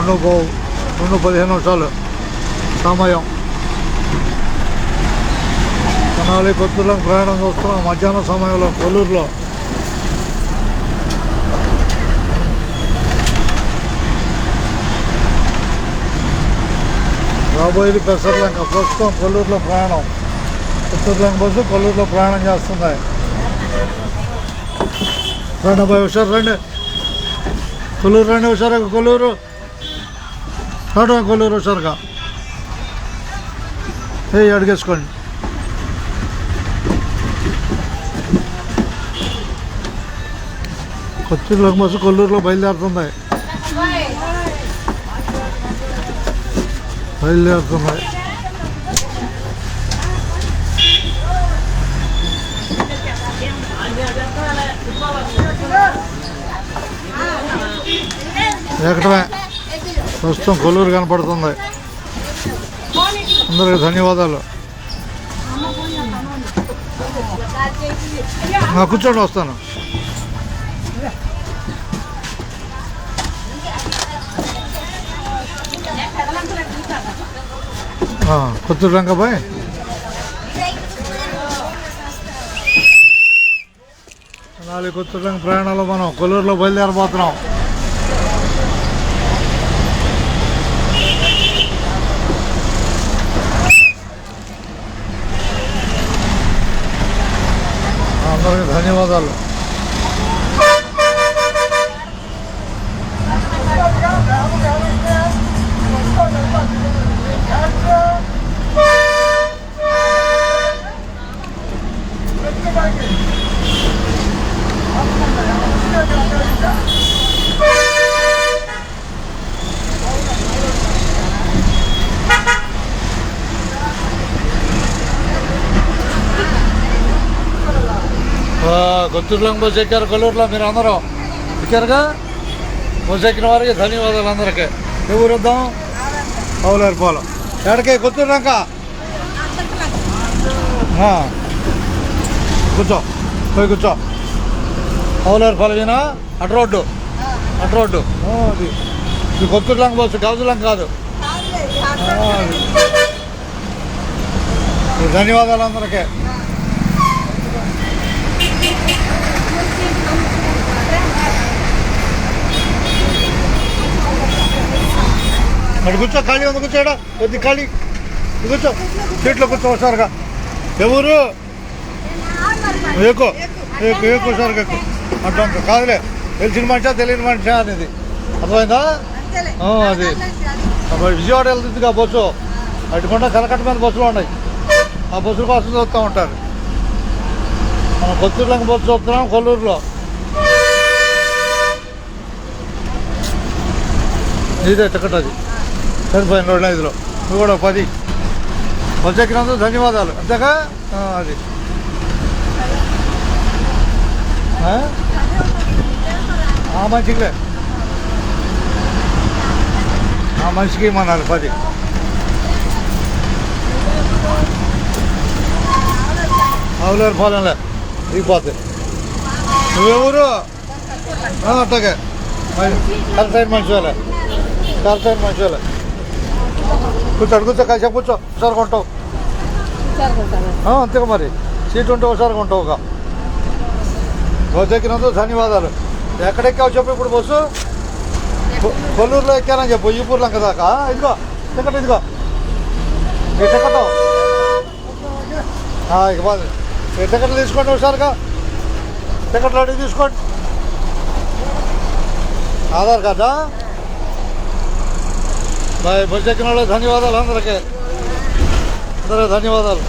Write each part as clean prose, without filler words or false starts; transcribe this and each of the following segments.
2:15 సమయం. తెనాలి కొత్తూరులో ప్రయాణం చూస్తున్నాం మధ్యాహ్నం సమయంలో కొల్లూరులో. రాబోయేది పెసర్లంక. ప్రస్తుతం కొల్లూరులో ప్రయాణం. పెసర్లంక బస్సు కొల్లూరులో ప్రయాణం చేస్తుంది. రండి అబ్బాయి, హుషారు రండి. కొల్లూరు రండి, హుషారుగా కొల్లూరు రండి. కొల్లూరు హుషారుగా అడిగేసుకోండి. కొత్తూరులో బస్సు కొల్లూరులో బయలుదేరుతుంది. ఎక్కడమే ప్రస్తుతం కొల్లూరు కనపడుతుంది. అందరికీ ధన్యవాదాలు. కూర్చోండి, వస్తాను. కొత్తూరు రంగబాయ్ నాలుగు కొత్తూరు రంగ ప్రయాణంలో మనం కొల్లూరులో బయలుదేరబోతున్నాం. అందరికీ ధన్యవాదాలు. కొత్తూరులో బస్సు ఎక్కారు. కొల్లూరులో మీరు అందరూ ఎక్కారుగా. బస్సు ఎక్కిన వారికి ధన్యవాదాలు అందరికీ. ఏ ఊరు వద్దాం? అవులేరుపాలెం. ఎక్కడికి? కొత్తూరు రంక. కూర్చో, పోయి కూర్చో. అవులేరుపాలెం అటు రోడ్డు. అది ఇది కొత్తూరు లంక బస్సు, గౌజులం కాదు. ధన్యవాదాలు అందరికీ. అటు కూర్చో, ఖాళీ ఉంది, కూర్చోడా కొద్ది ఖాళీ కూర్చో, సీట్లో కూర్చో హుషారుగా. ఎవరు ఎక్కువ హుషారుగా ఎక్కువ అంటాం కాదులే. తెలిసిన మనిషా తెలియని మనిషా అనేది అర్థమైందా? అది విజయవాడ వెళ్తుందిగా బస్సు. అటుకుండా కలకట్ట మీద బస్సులు ఉన్నాయి. ఆ బస్సుల కోసం చూస్తూ ఉంటారు. మనం కొత్తూరులో బస్సు చూస్తున్నాం కొల్లూరులో. ఇదే టికెట్ అది. సరిపోయిన 2,500 నువ్వు కూడా 10. బస్సు ఎక్కినందుకు ధన్యవాదాలు. అంతేగా? అది మంచిగా మనిషికి ఇమ్మన్నారు 10. అవులేరు పోలేంలే దిగిపోతే. నువ్వెవరు? అట్టగే కరెక్ట్ మనిషి వాళ్ళే. కూర్చోడు, కూర్చో, కాసేపు కూర్చో. హుషారుగా ఉంటావు. అంతేగా మరి. సీట్ ఉంటే హుషారుగా ఉంటావుగా. బస్సు ఎక్కినందుకు ధన్యవాదాలు. ఎక్కడెక్కావు చెప్పు ఇప్పుడు బస్సు? కొల్లూరులో ఎక్కానని చెప్పు. ఈపూర్ లంక దాకా. ఇదిగో టికెట్, ఇదిగో ఈ టికెట్. ఇక బాగా ఈ టికెట్లు తీసుకోండి హుషారుగా. టికెట్లు అడిగి తీసుకోండి. ఆధార్ కార్డా? బస్సు ఎక్కిన వాళ్ళు ధన్యవాదాలు అందరికీ. ధన్యవాదాలు.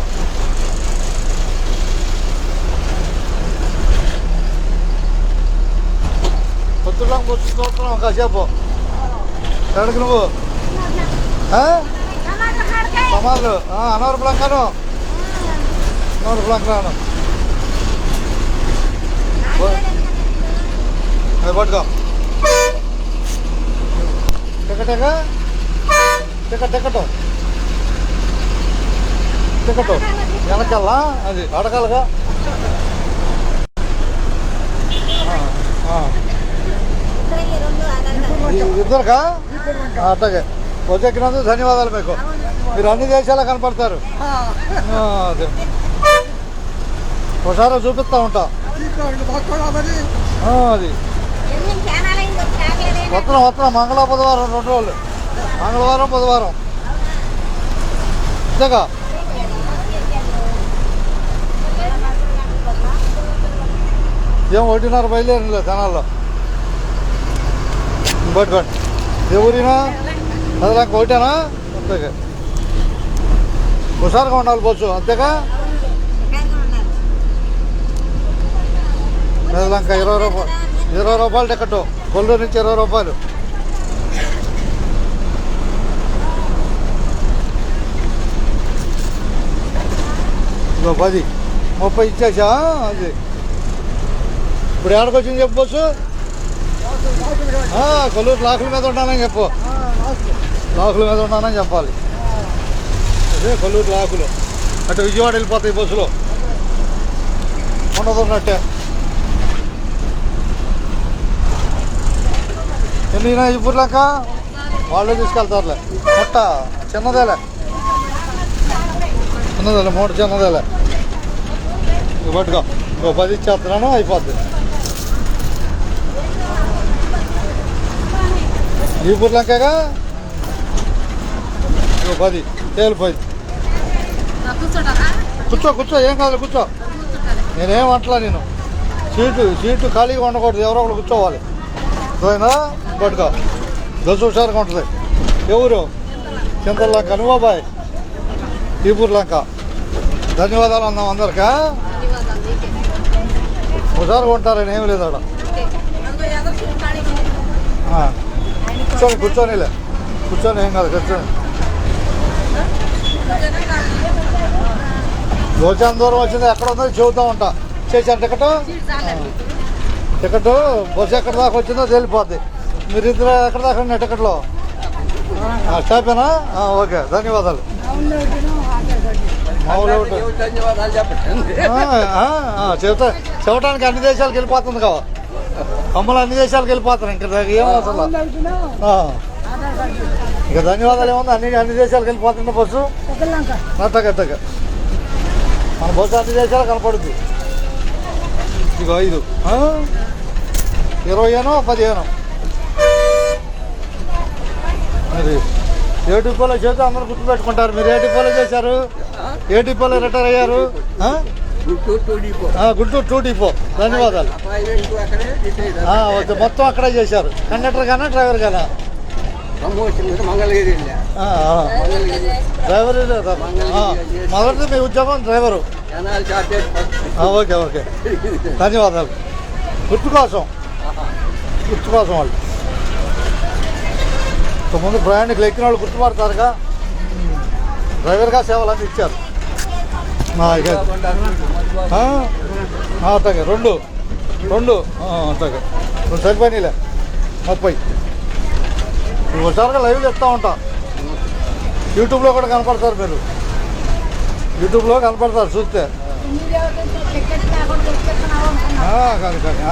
కొత్తూరులో బస్సు చూస్తున్నాం కాసేపు. ఎక్కడికి నువ్వు? సమాజు అనవర బ్లాంకాను. రాను పట్టుకో. టికెటేగా? టికెట్ వెనకాల అది అడగాలిగా. ఇద్దరుకా అట్లాగే వచ్చెక్కినందుకు ధన్యవాదాలు మీకు. మీరు అన్ని దేశాల్లో కనపడతారు. అదే ఒకసారి చూపిస్తూ ఉంటా. అది వస్తున్నాం మంగళ బుధవారం 2 రోజులు, మంగళవారం బుధవారం అంతేగా. ఏం 1:30 బయలుదేరిలే జనాల్లో. బట్ ఎవరినా అదిలాక ఒకటేనా అంతేగా. హుషారుగా ఉండాలి బస్సు అంతేగా. శ్రీలంక 20 రూపాయలు టికెట్, కొల్లూరు నుంచి 20 రూపాయలు. ఇంకో 10 30 ఇచ్చేసా. అది ఇప్పుడు ఎక్కడికి వచ్చింది చెప్పు బస్సు? కొల్లూరు లాకుల మీద ఉన్నానని చెప్పు. లాకుల మీద ఉన్నానని చెప్పాలి. అదే కొల్లూరు లాకులు. అటు విజయవాడ వెళ్ళిపోతాయి బస్సులో ఉండదున్నట్టే. ఎన్నినా ఇప్పుడు లెక్క వాళ్ళే తీసుకెళ్తారులే. మొట్ట చిన్నదేలే మూట చిన్నదేలే. పట్టుకో ఇంకో 10 ఇచ్చేస్తున్నాను అయిపోద్ది. ఈ పుర్లంకేగా ఇంకో 10 తేలిపోయింది. కూర్చో ఏం కాదు కూర్చో. నేనేం అంటలా. నేను సీటు ఖాళీగా ఉండకూడదు, ఎవరో ఒకరు కూర్చోవాలి. అర్థమైనా? పట్టుకో దశ హుషారుగా ఉంటుంది. ఎవరు? చింతలంక అనుబాబాయ్ లంక. ధన్యవాదాలు అందాం అందరికా. హుషారుగా ఉంటారని ఏమి లేదు అక్కడ. కూర్చొనిలే కూర్చొని ఏం కాదు కూర్చొని. రోజంత దూరం వచ్చింది ఎక్కడ ఉందో చెబుతూ ఉంటా. చేశాను టికెట్ బస్సు ఎక్కడ దాకా వచ్చిందో తెలిపోద్ది. మీరు ఇద్దరు ఎక్కడ దాకా ఉన్నాయి టికెట్లో? స్టాపేనా? ఓకే ధన్యవాదాలు. చెప్పడానికి అన్ని దేశాలకు వెళ్ళిపోతుంది కదా. కమ్మలు అన్ని దేశాలకు వెళ్ళిపోతారు. ఇంకా ఏమో అసలు ఇంకా ధన్యవాదాలు ఏముంది. అన్ని దేశాలకు వెళ్ళిపోతుంది బస్సు. అట్టగా మన బస్సు అన్ని దేశాలు కనపడుద్ది. ఇక 5 20 15 మరి ఏ డిపోలో చేస్తే అందరూ గుర్తుపెట్టుకుంటారు. మీరు ఏ డిపోలో చేశారు? ఏ డిపోలో రిటైర్ అయ్యారు? గుంటూరు 2 డిపో. ధన్యవాదాలు. ఓకే మొత్తం అక్కడే చేశారు. కండక్టర్ గానా డ్రైవర్ గానా? డ్రైవర్ మొదటిది మీ ఉద్యోగం డ్రైవరు. ఓకే ధన్యవాదాలు. గుర్తు కోసం వాళ్ళు ముందు ప్రయాణికులు ఎక్కిన వాళ్ళు గుర్తుపడతారుగా. డ్రైవర్గా సేవలు అన్నీ ఇచ్చారు. అట్లాగే 2 అట్లాగే 2 సరిపోయినాయిలే 30. ఒకసారిగా లైవ్లో చెప్తా ఉంటా. యూట్యూబ్లో కూడా కనపడతారు. మీరు యూట్యూబ్లో కనపడతారు చూస్తే.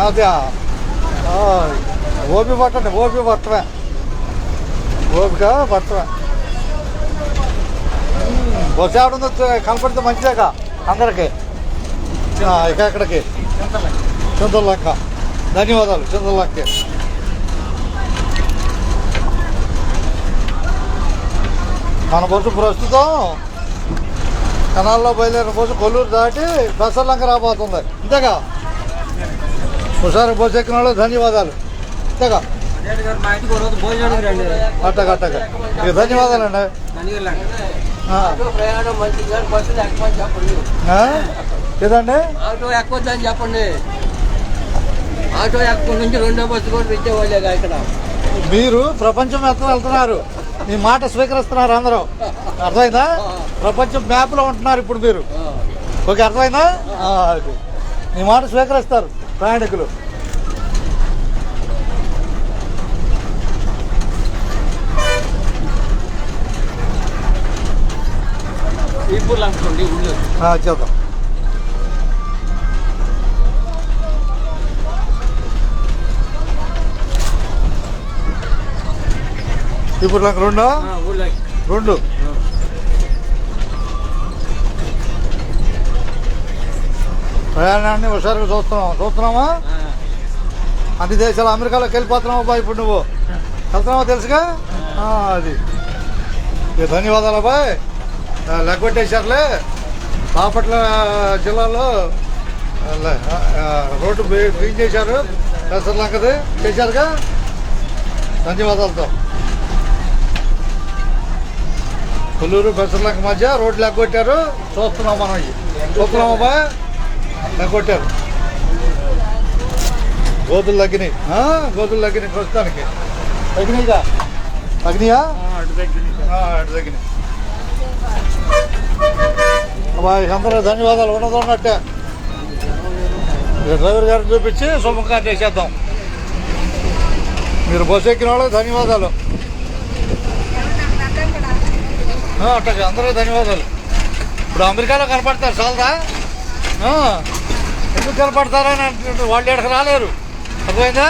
అదే ఓపిక పట్టండి. ఓపిక పట్టమే బస్సు ఆడుందో కనపడితే మంచిదేగా అందరికి. ఇక ఎక్కడికి? చింతలంక. ధన్యవాదాలు చింతలంకే. మన బస్సు ప్రస్తుతం కనాల్లో బయలుదేరిన బస్సు కొల్లూరు దాటి బెసర్లంక రాబోతుంది. అంతేగా. ఒకసారి బస్సు ఎక్కిన వాళ్ళు ధన్యవాదాలు. అంతేగా. అట్టగా ఇక ధన్యవాదాలండి. ఏదండి ఆటో ఎక్కొద్దని చెప్పండి. ఆటో ఎక్కువ నుంచి 2వ బస్సు కూడా తెచ్చేవాళ్ళేగా ఇక్కడ. మీరు ప్రపంచం మొత్తం వెళ్తున్నారు. మీ మాట స్వీకరిస్తున్నారు అందరూ. అర్థమైందా? ప్రపంచం మ్యాప్లో ఉంటున్నారు ఇప్పుడు మీరు. ఓకే అర్థమైందా? మీ మాట స్వీకరిస్తారు ప్రయాణికులు. చేద్దాం. ఇప్పుడు నాకు రెండా ఊళ్ళోకి రెండు ప్రయాణాన్ని హుషారుగా చూస్తున్నామా అన్ని దేశాలు అమెరికాలోకి వెళ్ళిపోతున్నావు అబ్బాయి ఇప్పుడు నువ్వు వెళ్తున్నావా తెలుసుగా అది ధన్యవాదాలు అబ్బాయి లెగ్గొట్టేశారులే బాపట్ల జిల్లాలో రోడ్డు క్లీన్ చేశారు పెసర్లంకది చేశారుగా ధన్యవాదాలతో కొల్లూరు పెసర్లంక మధ్య రోడ్లు లెగ్గొట్టారు చూస్తున్నాం మనం చూస్తున్నాం అబ్బాయి లెగ్గొట్టారు గోతులు తగ్గినాయి ప్రస్తుతానికి తగ్గినాయిగా తగ్గినాయా అటు తగ్గినాయి అబ్బాయి అందరూ ధన్యవాదాలు ఉన్నట్టే డ్రైవర్ గారిని చూపించి శుభంగా చేసేద్దాం మీరు బస్సు ఎక్కిన వాళ్ళకి ధన్యవాదాలు అట్టగా అందరూ ధన్యవాదాలు ఇప్పుడు అమెరికాలో కనపడతారు చాలదా ఎందుకు కనపడతారని అంటే వాళ్ళు ఎక్కడికి రాలేరు అర్థమైందా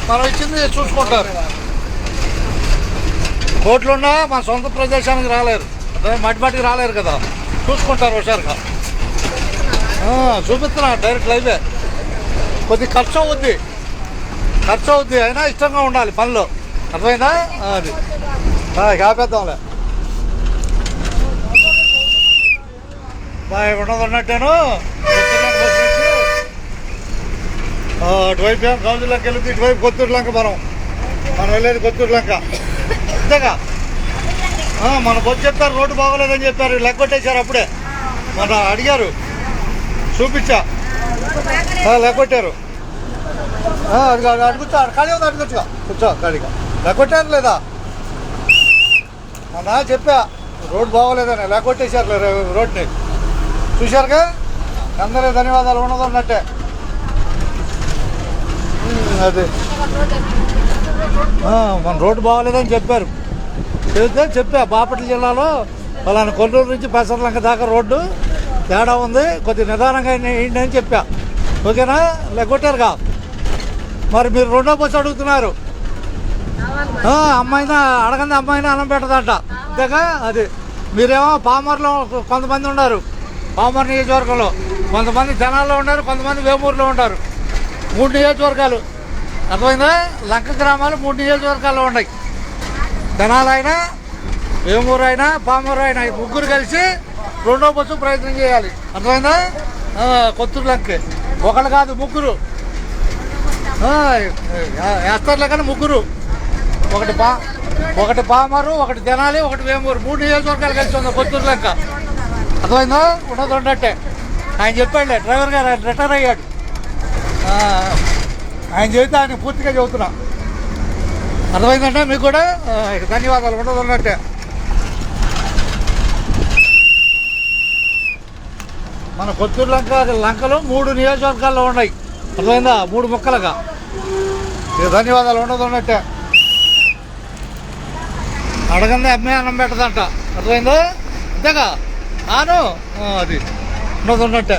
మనం ఇచ్చింది చూసుకుంటారు కోట్లున్నా మన సొంత ప్రదేశానికి రాలేరు మట్టికి రాలేరు కదా చూసుకుంటారు హుషారుగా చూపిస్తున్నా డైరెక్ట్ లైవే కొద్ది ఖర్చు అవుద్ది అయినా ఇష్టంగా ఉండాలి పనిలో అర్థమైందా అది ఆపేద్దాంలే ఉన్నట్టేను అటువైపు గౌజులంక వెళ్తే ఇటువైపు కొత్తూరు లంక మనం వెళ్ళేది కొత్తూరు లంక అంతేగా మన బస్సు చెప్పారు రోడ్డు బాగోలేదని చెప్పారు లెగ్గొట్టేశారు అప్పుడే మన అడిగారు చూపించా లెగ్గొట్టారు అడుగుతా ఖాళీ ఉంది అడుగుతా కూర్చో ఖాళీగా లెగ్గొట్టారు లేదా మొన్న చెప్పా రోడ్డు బాగోలేదని లెగ్గొట్టేశారు రోడ్ని చూశారుగా అందరూ ధన్యవాదాలు ఉన్నట్టే అదే మన రోడ్డు బాగోలేదని చెప్పారు చెప్పా బాపట్ల జిల్లాలో వాళ్ళని కొల్లూరు నుంచి పెసర్లంక దాకా రోడ్డు తేడా ఉంది కొద్దిగా నిదానంగా వేయండి అని చెప్పా ఓకేనా లెగ్గొట్టారుగా మరి మీరు రెండో బస్సు అడుగుతున్నారు అమ్మాయినా అడగంది అమ్మాయినా అన్నం పెట్టదంట అంతేగా అది మీరేమో పామర్లో కొంతమంది ఉన్నారు పామర్ నియోజకవర్గంలో కొంతమంది జనాల్లో ఉన్నారు కొంతమంది వేమూరులో ఉంటారు 3 నియోజకవర్గాలు అర్థమైందా లంక గ్రామాలు 3 నియోజకవర్గాల్లో ఉన్నాయి జనాలు అయినా వేమూరు అయినా పామూరు అయినా ముగ్గురు కలిసి రెండో బస్సు ప్రయత్నం చేయాలి అర్థమైందా కొత్తూరు లంక ఒకళ్ళు కాదు ముగ్గురు వేస్తారులే కానీ ముగ్గురు ఒకటి పామరు ఒకటి తెనాలి ఒకటి వేమూరు 3 నియోజకవర్గాలు కలిసి ఉంది కొత్తూరు లంక అర్థమైందా ఉన్నట్టే ఆయన చెప్పాడులే డ్రైవర్ గారు రిటైర్ అయ్యాడు ఆయన చెబితే ఆయన పూర్తిగా చెబుతున్నా అర్థమైందంటే మీకు కూడా ధన్యవాదాలు ఉన్నట్టే మన కొత్తూరు లంకలు 3 నియోజకవర్గాల్లో ఉన్నాయి అర్థమైందా 3 ముక్కలుగా ధన్యవాదాలు ఉన్నట్టే అడగందే అమ్మాయి అన్నం పెట్టదంట అర్థమైందా అంతేగా అది ఉన్నట్టే